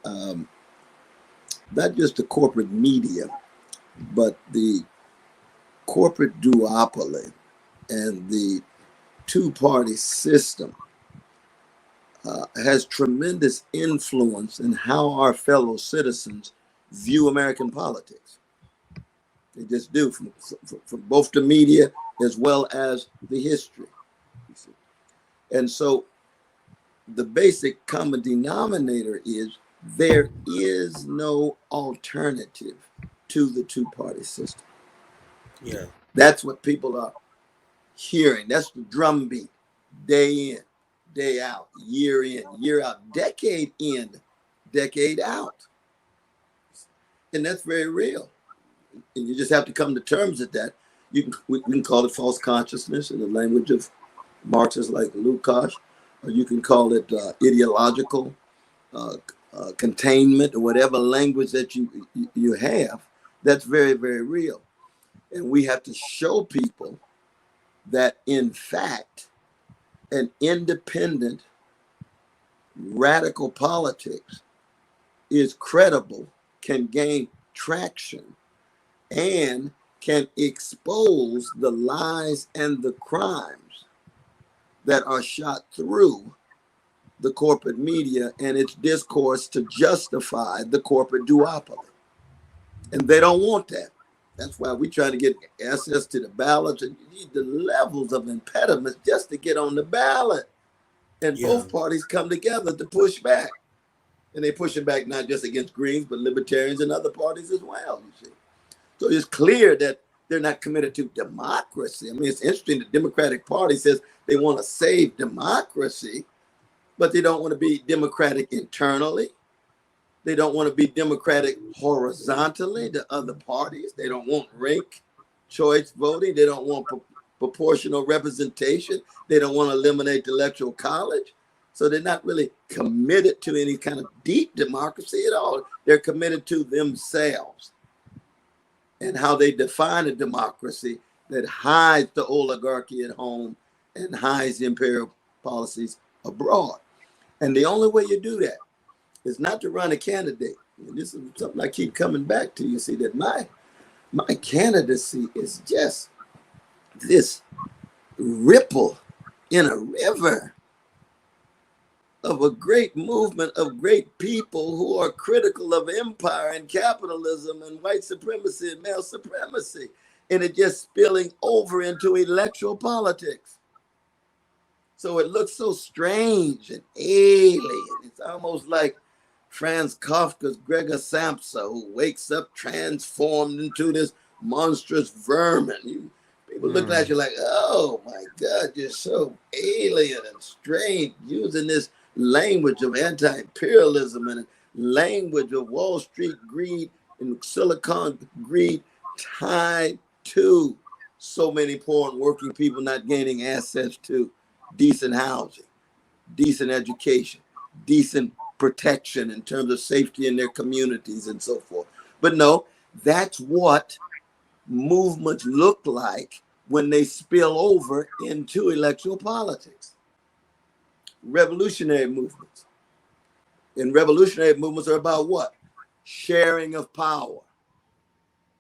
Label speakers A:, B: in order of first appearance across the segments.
A: um, not just the corporate media, but the corporate duopoly and the two-party system has tremendous influence in how our fellow citizens view American politics. They just do, from both the media as well as the history. And so the basic common denominator is there is no alternative to the two-party system.
B: Yeah.
A: That's what people are hearing. That's the drumbeat, day in, day out, year in, year out, decade in, decade out. And that's very real. And you just have to come to terms with that. We can call it false consciousness in the language of Marxists like Lukács, or you can call it ideological containment, or whatever language that you have. That's very, very real. And we have to show people that, in fact, an independent, radical politics is credible, can gain traction, and can expose the lies and the crimes that are shot through the corporate media and its discourse to justify the corporate duopoly. And they don't want that. That's why we try to get access to the ballots, and you need the levels of impediments just to get on the ballot. And both parties come together to push back. And they push it back not just against Greens, but libertarians and other parties as well, you see. So it's clear that they're not committed to democracy. I mean, it's interesting. The Democratic Party says they want to save democracy, but they don't want to be democratic internally. They don't want to be democratic horizontally to other parties. They don't want rank choice voting. They don't want proportional representation. They don't want to eliminate the electoral college. So they're not really committed to any kind of deep democracy at all. They're committed to themselves and how they define a democracy that hides the oligarchy at home and hides the imperial policies abroad. And the only way you do that is not to run a candidate. And this is something I keep coming back to. You see that my candidacy is just this ripple in a river of a great movement of great people who are critical of empire and capitalism and white supremacy and male supremacy. And it just spilling over into electoral politics. So it looks so strange and alien. It's almost like Franz Kafka's Gregor Samsa, who wakes up transformed into this monstrous vermin. People look at you like, oh my God, you're so alien and strange, using this language of anti-imperialism and language of Wall Street greed and Silicon greed tied to so many poor and working people not gaining access to decent housing, decent education, decent protection in terms of safety in their communities and so forth. But no, that's what movements look like when they spill over into electoral politics. Revolutionary movements. And revolutionary movements are about what? Sharing of power.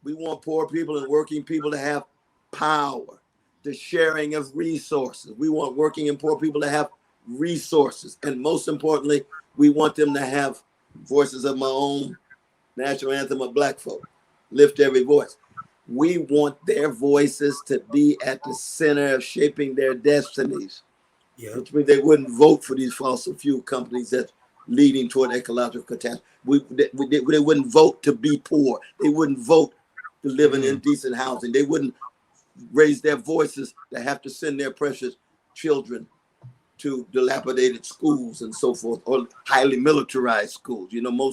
A: We want poor people and working people to have power. The sharing of resources. We want working and poor people to have resources. And most importantly, we want them to have voices of my own, national anthem of Black folk. Lift every voice. We want their voices to be at the center of shaping their destinies. Which means they wouldn't vote for these fossil fuel companies that's leading toward ecological catastrophe. They wouldn't vote to be poor. They wouldn't vote to live in indecent housing. They wouldn't raise their voices to have to send their precious children to dilapidated schools and so forth, or highly militarized schools. You know, more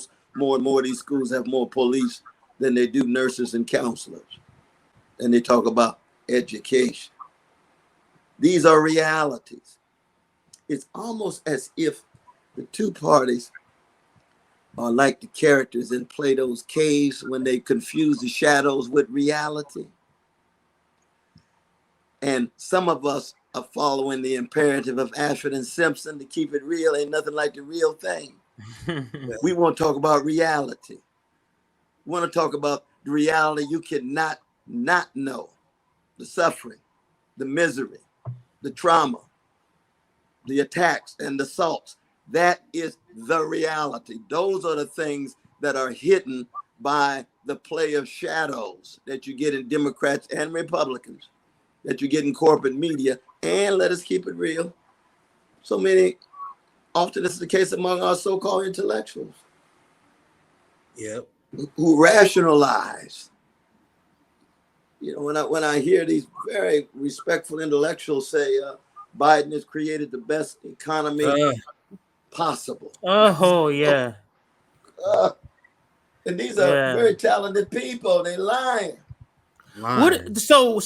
A: and more of these schools have more police than they do nurses and counselors. And they talk about education. These are realities. It's almost as if the two parties are like the characters in Plato's caves when they confuse the shadows with reality. And some of us are following the imperative of Ashford and Simpson to keep it real. Ain't nothing like the real thing. We want to talk about reality. We want to talk about the reality you cannot not know, the suffering, the misery, the trauma, the attacks and the assaults. That is the reality. Those are the things that are hidden by the play of shadows that you get in Democrats and Republicans, that you get in corporate media. And let us keep it real. So many, often this is the case among our so-called intellectuals.
B: Yep.
A: Who rationalize. You know, when I hear these very respectful intellectuals say Biden has created the best economy possible.
C: Oh yeah.
A: And these are
C: Yeah.
A: very talented people. They lying.
C: What? So